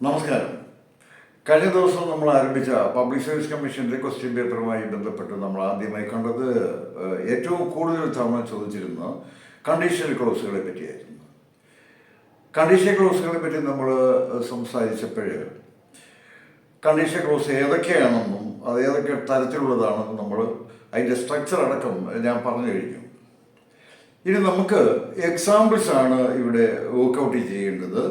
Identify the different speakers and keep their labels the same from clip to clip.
Speaker 1: നമസ്കാരം. കഴിഞ്ഞ ദിവസം നമ്മൾ ആരംഭിച്ച പബ്ലിക് സർവീസ് കമ്മീഷൻ്റെ ക്വസ്റ്റ്യൻ പേപ്പറുമായി ബന്ധപ്പെട്ട് നമ്മൾ ആദ്യമായി കണ്ടത് ഏറ്റവും കൂടുതൽ തവണ ചോദിച്ചിരുന്ന കണ്ടീഷണൽ ക്ലോസുകളെ പറ്റിയായിരുന്നു. കണ്ടീഷണൽ ക്ലോസുകളെ പറ്റി നമ്മൾ സംസാരിച്ചപ്പോൾ കണ്ടീഷണൽ ക്ലോസ് ഏതൊക്കെയാണെന്നും അത് ഏതൊക്കെ തരത്തിലുള്ളതാണെന്നും നമ്മൾ അതിൻ്റെ സ്ട്രക്ചർ അടക്കം ഞാൻ പറഞ്ഞു കഴിഞ്ഞു. ഇനി നമുക്ക് എക്സാമ്പിൾസാണ് ഇവിടെ വർക്കൗട്ട് ചെയ്യേണ്ടത്.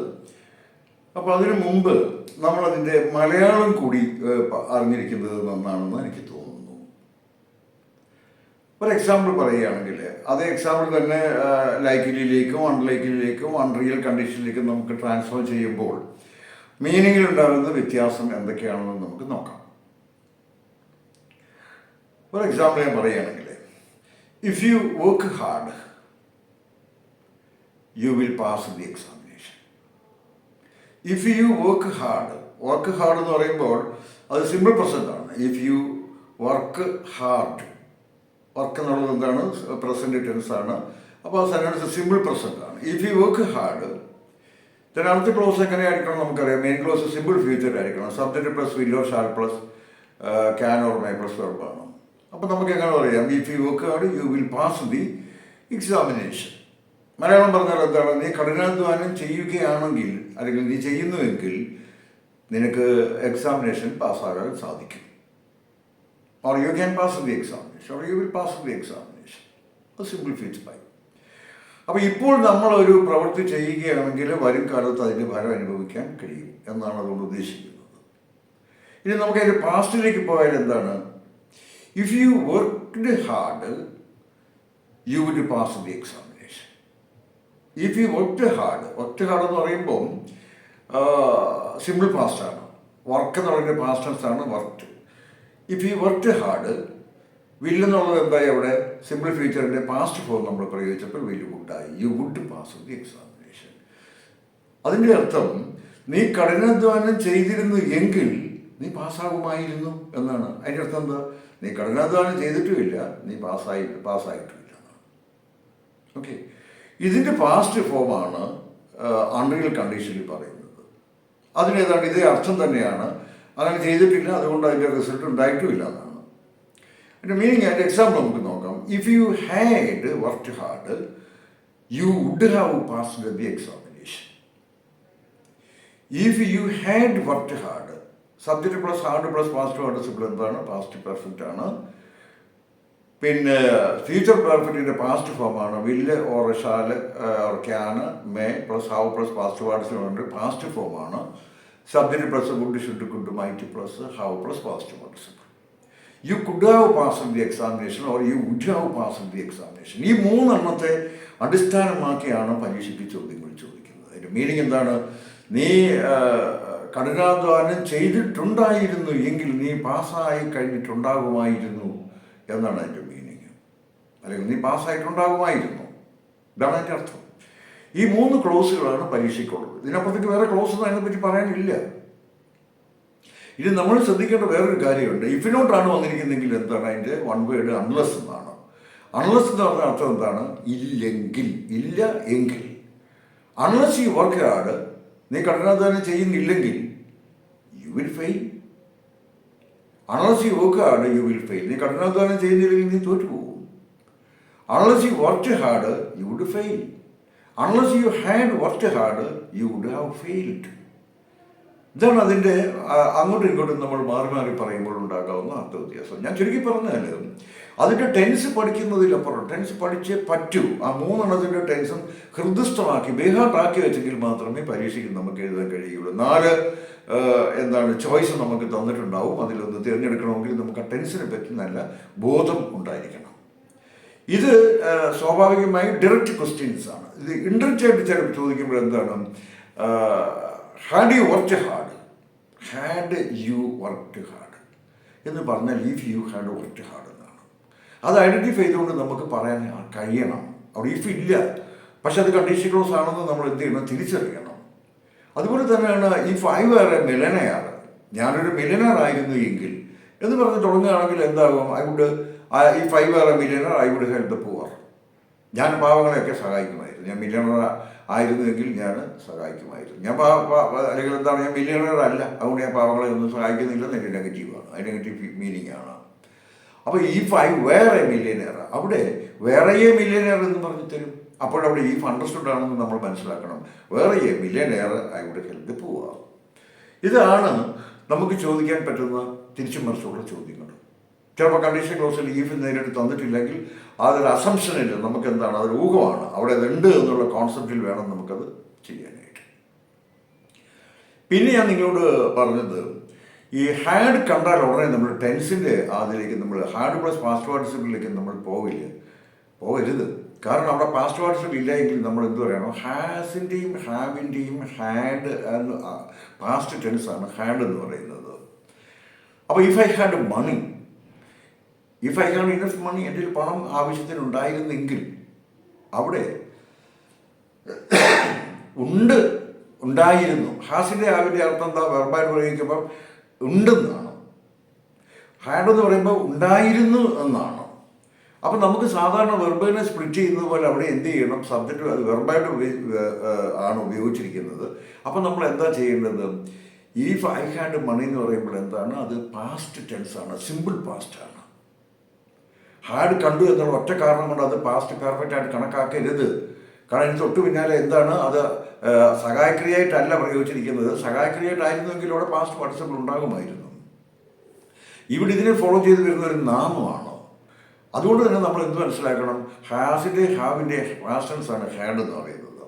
Speaker 1: അപ്പോൾ അതിനു മുമ്പ് നമ്മളതിൻ്റെ മലയാളം കൂടി അറിഞ്ഞിരിക്കുന്നത് നന്നാണെന്ന് എനിക്ക് തോന്നുന്നു. ഒരു എക്സാമ്പിൾ പറയുകയാണെങ്കിൽ അതേ എക്സാമ്പിൾ തന്നെ ലൈക്കിലിലേക്കും അൺലൈക്കിലിലേക്കും അൺറിയൽ കണ്ടീഷനിലേക്കും നമുക്ക് ട്രാൻസ്ഫർ ചെയ്യുമ്പോൾ മീനിങ്ങിൽ ഉണ്ടാകുന്ന വ്യത്യാസം എന്തൊക്കെയാണെന്ന് നമുക്ക് നോക്കാം. ഒരു എക്സാമ്പിൾ ഞാൻ പറയുകയാണെങ്കിൽ, if you work hard you will pass the examination. If you work hard എന്ന് പറയുമ്പോൾ അത് സിമ്പിൾ പ്രസൻ്റ് ആണ്. If you work hard, work എന്നുള്ളത് എന്താണ്? പ്രസൻറ്റ് ടെൻസ് ആണ്. അപ്പോൾ ആ സെൻറ്റൻസ് സിമ്പിൾ പ്രസൻ്റ് ആണ്. If you work hard, then അടുത്ത ക്ലോസ് എങ്ങനെയായിരിക്കണം നമുക്കറിയാം. മെയിൻ ക്ലോസ് സിമ്പിൾ ഫ്യൂച്ചർ ആയിരിക്കണം. Subject plus will or shall plus can or may plus വെർബാണ്. അപ്പോൾ നമുക്ക് എങ്ങനെ പറയാം? If you work hard you will pass the examination. Malayalam പറഞ്ഞാൽ എന്താണ്? നീ കഠിനാധ്വാനം ചെയ്യുകയാണെങ്കിൽ അല്ലെങ്കിൽ നീ ചെയ്യുന്നുവെങ്കിൽ നിനക്ക് എക്സാമിനേഷൻ പാസ്സാകാൻ സാധിക്കും. Or you can pass the examination or U will pass the examination. അത് സിമ്പിൾ ഫീച്ച് ബൈ. അപ്പോൾ ഇപ്പോൾ നമ്മളൊരു പ്രവൃത്തി ചെയ്യുകയാണെങ്കിൽ വരും കാലത്ത് അതിൻ്റെ ഫലം അനുഭവിക്കാൻ കഴിയും എന്നാണ് അതുകൊണ്ട് ഉദ്ദേശിക്കുന്നത്. ഇനി നമുക്ക് അതിൻ്റെ പാസ്റ്റിലേക്ക് പോയാൽ എന്താണ്? If you worked hard you will pass the examination. If you worked hard എന്ന് പറയുമ്പം സിമ്പിൾ പാസ്റ്റാണ്. വർക്ക് എന്ന് പറയുന്നത് പാസ്റ്റ് ടെൻസ് ആണ്, worked. If you worked hard, will എന്നുള്ളത് എന്തായി? അവിടെ സിമ്പിൾ ഫ്യൂച്ചറിൻ്റെ പാസ്റ്റ് ഫോം നമ്മൾ പ്രയോഗിച്ചപ്പോൾ വിൽ വുഡായി. You would pass the examination. അതിൻ്റെ അർത്ഥം നീ കഠിനാധ്വാനം ചെയ്തിരുന്നു എങ്കിൽ നീ പാസ്സാകുമായിരുന്നു എന്നാണ്. അതിൻ്റെ അർത്ഥം എന്താ? നീ കഠിനാധ്വാനം ചെയ്തിട്ടുമില്ല, നീ പാസ്സായിട്ടുമില്ല എന്നാണ്. ഓക്കെ, ഇതിൻ്റെ പാസ്റ്റ് ഫോമാണ് അൺറിയൽ കണ്ടീഷനിൽ പറയുന്നത്. അതിനേതാണ്ട് ഇതേ അർത്ഥം തന്നെയാണ്. അങ്ങനെ ചെയ്തിട്ടില്ല, അതുകൊണ്ട് അതിൻ്റെ റിസൾട്ട് ഉണ്ടായിട്ടുമില്ല എന്നാണ്. അതിൻ്റെ മീനിങ്, അതിൻ്റെ എക്സാമ്പിൾ നമുക്ക് നോക്കാം. If you had worked hard you would have passed the examination. If you had worked hard, subject plus hard plus past participle എന്താണ്? പാസ്റ്റ് പെർഫെക്റ്റ് ആണ്. പിന്നെ ഫ്യൂച്ചർ പെർഫെക്റ്റിൻ്റെ പാസ്റ്റ് ഫോമാണ് will or shall or can may plus have plus past participle past ഫോമാണ്. Subject plus would should could might plus have plus past participle. You could have passed the examination or you would have passed the examination. ഈ മൂന്നെണ്ണത്തെ അടിസ്ഥാനമാക്കിയാണ് പരീക്ഷയ്ക്ക് ചോദ്യങ്ങൾ ചോദിക്കുന്നത്. അതിൻ്റെ meaning എന്താണ്? നീ കഠിനാധ്വാനം ചെയ്തിട്ടുണ്ടായിരുന്നു എങ്കിൽ നീ പാസ്സായി കഴിഞ്ഞിട്ടുണ്ടാകുമായിരുന്നു എന്നാണ് അതിൻ്റെ മീനിങ്. അല്ലെങ്കിൽ നീ പാസ്സായിട്ടുണ്ടാകുമായിരുന്നു, ഇതാണ് അതിൻ്റെ അർത്ഥം. ഈ മൂന്ന് ക്ലോസുകളാണ് പരീക്ഷയ്ക്കുള്ളത്. ഇതിനപ്പുറത്തേക്ക് വേറെ ക്ലോസ് ഒന്നും അതിനെപ്പറ്റി പറയാനില്ല. ഇത് നമ്മൾ ശ്രദ്ധിക്കേണ്ട വേറൊരു കാര്യമുണ്ട്. ഇഫിനോട്ടാണ് വന്നിരിക്കുന്നതെങ്കിൽ എന്താണ് അതിൻ്റെ വൺ വേർഡ്? അൺലെസ് എന്നാണ്. അൺലെസ് എന്ന് പറഞ്ഞ അർത്ഥം എന്താണ്? ഇല്ലെങ്കിൽ, ഇല്ല എങ്കിൽ. അൺലെസ് യു വർക്ക് ഹാർഡ്, നീ കഠിനാധ്വാനം ചെയ്യുന്നില്ലെങ്കിൽ you will fail. Unless you work hard you will fail. നീ കഠിനാധ്വാനം ചെയ്യുന്നില്ലെങ്കിൽ നീ തോറ്റുപോകും. Unless you worked hard you would fail. Unless you had worked hard you would have failed. ഇതാണ് അതിൻ്റെ അങ്ങോട്ടും ഇങ്ങോട്ടും നമ്മൾ മാറി മാറി പറയുമ്പോൾ ഉണ്ടാകാവുന്ന അർത്ഥവ്യത്യാസം. ഞാൻ ചുരുക്കി പറഞ്ഞാൽ അതിൻ്റെ ടെൻസ് പഠിക്കുന്നതിലപ്പുറം ടെൻസ് പഠിച്ചേ പറ്റൂ. ആ മൂന്നെണ്ണത്തിൻ്റെ ടെൻസും ഹൃദയസ്ഥമാക്കി ബേഹാർട്ടാക്കി വെച്ചെങ്കിൽ മാത്രമേ പരീക്ഷയ്ക്ക് നമുക്ക് എഴുതാൻ കഴിയുള്ളൂ. 4 ചോയ്സ് നമുക്ക് തന്നിട്ടുണ്ടാവും. അതിലൊന്ന് തിരഞ്ഞെടുക്കണമെങ്കിൽ നമുക്ക് ആ ടെൻസിനെ പറ്റി നല്ല ബോധം ഉണ്ടായിരിക്കണം. ഇത് സ്വാഭാവികമായി ഡയറക്റ്റ് ക്വസ്റ്റ്യൻസ് ആണ്. ഇത് ഇൻഡയറക്റ്റ് ആയിട്ട് ചിലപ്പോൾ ചോദിക്കുമ്പോൾ എന്താണ്? Had you worked hard, had you worked hard എന്ന് പറഞ്ഞാൽ if you had worked hard എന്നാണ്. അത് ഐഡൻറ്റിഫൈ ചെയ്തുകൊണ്ട് നമുക്ക് പറയാൻ കഴിയണം. അവിടെ ഇഫ് ഇല്ല, പക്ഷെ അത് കണ്ടീഷൻ ക്ലോസ് ആണെന്ന് നമ്മൾ എന്ത് ചെയ്യണം? തിരിച്ചറിയണം. അതുപോലെ തന്നെയാണ് if I were a millionaire, ഞാനൊരു മിലനർ ആയിരുന്നു എങ്കിൽ എന്ന് പറഞ്ഞ് തുടങ്ങുകയാണെങ്കിൽ എന്താകും? If I were a millionaire I would help the poor. ഞാൻ പാവങ്ങളെയൊക്കെ സഹായിക്കുമായിരുന്നു. ഞാൻ മിലനർ ആയിരുന്നുവെങ്കിൽ ഞാൻ സഹായിക്കുമായിരുന്നു. ഞാൻ അല്ലെങ്കിൽ എന്താണ്, ഞാൻ മില്യണർ അല്ല, അതുകൊണ്ട് ഞാൻ പാവങ്ങളെ ഒന്നും സഹായിക്കുന്നില്ലെന്ന് എൻ്റെ നെഗറ്റീവാണ്, അത് നെഗറ്റീവ് മീനിങ് ആണ്. അപ്പോൾ if I were a millionaire, അവിടെ വേറെ എ മില്യനെയർ എന്ന് പറഞ്ഞു തരും. അപ്പോഴവിടെ ഈഫ് അണ്ടർസ്റ്റുഡ് ആണെന്ന് നമ്മൾ മനസ്സിലാക്കണം. വേറെ a millionaire I would help പോവുക. ഇതാണ് നമുക്ക് ചോദിക്കാൻ പറ്റുന്ന തിരിച്ചും മറിച്ചുള്ള ചോദ്യങ്ങൾ. ചിലപ്പോൾ കണ്ടീഷൻ ക്ലോസിൽ ഈഫ് നേരിട്ട് തന്നിട്ടില്ലെങ്കിൽ അതൊരു അസംഷനില്ല, നമുക്ക് എന്താണ്, അതൊരു ഊഹമാണ്, അവിടെ അതുണ്ട് എന്നുള്ള കോൺസെപ്റ്റിൽ വേണം നമുക്കത് ചെയ്യാനായിട്ട്. പിന്നെ ഞാൻ നിങ്ങളോട് പറഞ്ഞത്, ഈ ഹാഡ് കണ്ടാൽ ഉടനെ നമ്മൾ ടെൻസിൻ്റെ അതിലേക്ക് നമ്മൾ ഹാഡ് പ്ലസ് പാസ്റ്റ് പാർട്ടിസിപ്പിളിലേക്ക് നമ്മൾ പോകരുത്. കാരണം അവിടെ പാസ്റ്റ് പാർട്ടിസിപ്പിൾ ഇല്ല എങ്കിൽ നമ്മൾ എന്ത് പറയണം, ഹാസിൻ്റെയും ഹാവിൻ്റെയും ഹാഡ് പാസ്റ്റ് ടെൻസാണ് ഹാഡ് എന്ന് പറയുന്നത്. അപ്പോൾ if I had money, if I had enough money, എൻ്റെ പണം ആവശ്യത്തിനുണ്ടായിരുന്നെങ്കിൽ, അവിടെ ഉണ്ടായിരുന്നു. ഹാസിൻ്റെ ഹാവിൻ്റെ അർത്ഥം എന്താ, വെർബായിട്ട് പ്രയോഗിക്കുമ്പം ഉണ്ടെന്നാണ്. ഹാഡ് എന്ന് പറയുമ്പോൾ ഉണ്ടായിരുന്നു എന്നാണ്. അപ്പം നമുക്ക് സാധാരണ വെർബിനെ സ്പ്ലിറ്റ് ചെയ്യുന്നത് പോലെ അവിടെ എന്ത് ചെയ്യണം, സബ്ജക്റ്റ് അത് വെർബായിട്ട് ആണ് ഉപയോഗിച്ചിരിക്കുന്നത്. അപ്പം നമ്മൾ എന്താ ചെയ്യേണ്ടത്, ഇഫ് ഐ ഹാഡ് മണി എന്ന് പറയുമ്പോൾ എന്താണ്, അത് പാസ്റ്റ് ടെൻസ് ആണ്, സിമ്പിൾ പാസ്റ്റ് ആണ്. ഹാഡ് കണ്ടു എന്നുള്ള ഒറ്റ കാരണം കൊണ്ട് അത് പാസ്റ്റ് പെർഫെക്റ്റ് ആയിട്ട് കണക്കാക്കരുത്. കാരണം ഇതിന് തൊട്ട് പിന്നാലെ എന്താണ്, അത് സഹായക്രിയയായിട്ടല്ല പ്രയോഗിച്ചിരിക്കുന്നത്. സഹായക്രിയയായിട്ടായിരുന്നെങ്കിൽ അവിടെ പാസ്റ്റ് പാർട്ടിസിപ്പിൾ ഉണ്ടാകുമായിരുന്നു. ഇവിടെ ഇതിനെ ഫോളോ ചെയ്ത് വരുന്ന ഒരു നാമമാണ്. അതുകൊണ്ട് തന്നെ നമ്മൾ എന്ത് മനസ്സിലാക്കണം, ഹാസിൻ്റെ ഹാവിൻ്റെ പാസ്റ്റ് ടെൻസ് ആണ് ഹാഡ് എന്ന് പറയുന്നത്.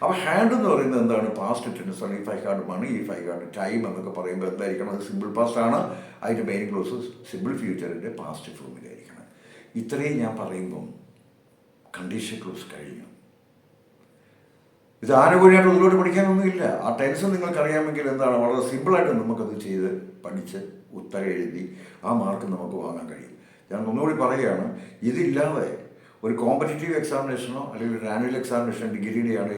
Speaker 1: അപ്പോൾ ഹാഡ് എന്ന് പറയുന്നത് എന്താണ്, പാസ്റ്റ് ടെൻസ് ആണ്. If I had money, if I had time എന്നൊക്കെ പറയുമ്പോൾ എന്തായിരിക്കണം, അത് സിമ്പിൾ പാസ്റ്റ് ആണ്. അതിൻ്റെ മെയിൻ ക്ലോസ് സിമ്പിൾ ഫ്യൂച്ചറിൻ്റെ പാസ്റ്റ് ഫോമിലായിരിക്കണം. ഇത്രയും ഞാൻ പറയുമ്പം കണ്ടീഷൻ ക്ലോസ് കഴിഞ്ഞു. ഇത് ആനുകൂല്യമായിട്ട് ഒന്നിലോട്ട് പഠിക്കാനൊന്നുമില്ല. ആ ടെൻസ് നിങ്ങൾക്കറിയാമെങ്കിൽ എന്താണ്, വളരെ സിമ്പിളായിട്ട് നമുക്കത് ചെയ്ത് പഠിച്ച് ഉത്തരം എഴുതി ആ മാർക്ക് നമുക്ക് വാങ്ങാൻ കഴിയും. ഞാൻ ഒന്നുകൂടി പറയുകയാണ്, ഇതില്ലാതെ ഒരു കോമ്പറ്റേറ്റീവ് എക്സാമിനേഷനോ അല്ലെങ്കിൽ ഒരു ആനുവൽ എക്സാമിനേഷൻ ഡിഗ്രിയുടെയാണ്